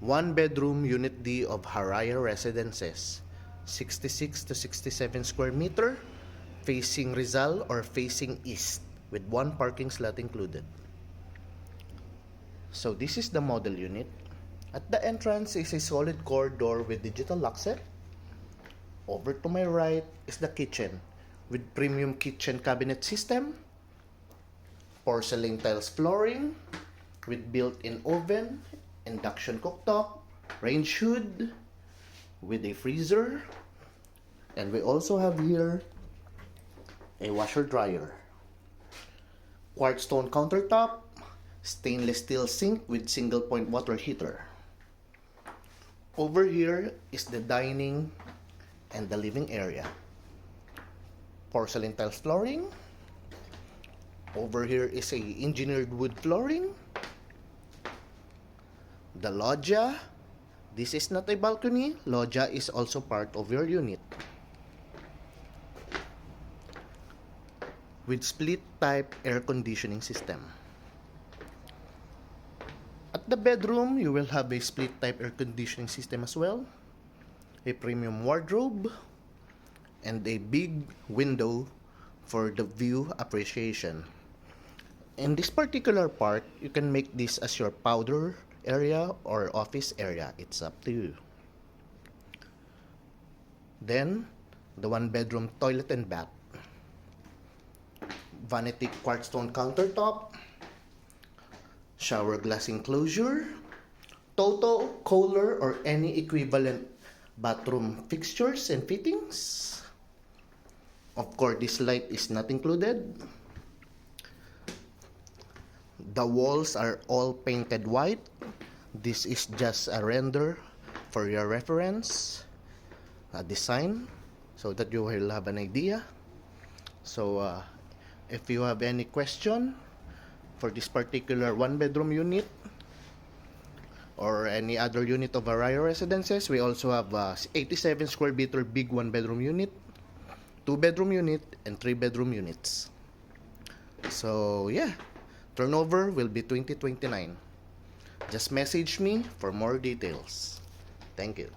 One bedroom Unit D of Haraya Residences, 66 to 67 square meter, facing Rizal or facing east, with one parking slot included. So this is the model unit. At the entrance is a solid core door with digital lock set. Over to my right is the kitchen with premium kitchen cabinet system, porcelain tiles flooring with built-in oven, induction cooktop, range hood with a freezer, and we also have here a washer dryer, quartz stone countertop, stainless steel sink with single point water heater. Over here is the dining and the living area. Porcelain tiles flooring. Over here is a engineered wood flooring. The loggia. This is not a balcony. Loggia is also part of your unit. With split type air conditioning system. At the bedroom, you will have a split type air conditioning system as well, a premium wardrobe, and a big window for the view appreciation. In this particular part, you can make this as your powder area or office area. It's up to you. Then, the one bedroom toilet and bath. Vanity quartz stone countertop, shower glass enclosure, Toto, Kohler, or any equivalent bathroom fixtures and fittings. Of course, this light is not included. The walls are all painted white. This is just a render for your reference, a design, so that you will have an idea. So, if you have any question for this particular one-bedroom unit or any other unit of Haraya Residences, we also have 87 square meter big one-bedroom unit, two-bedroom unit, and three-bedroom units. So yeah, turnover will be 2029. Just message me for more details. Thank you.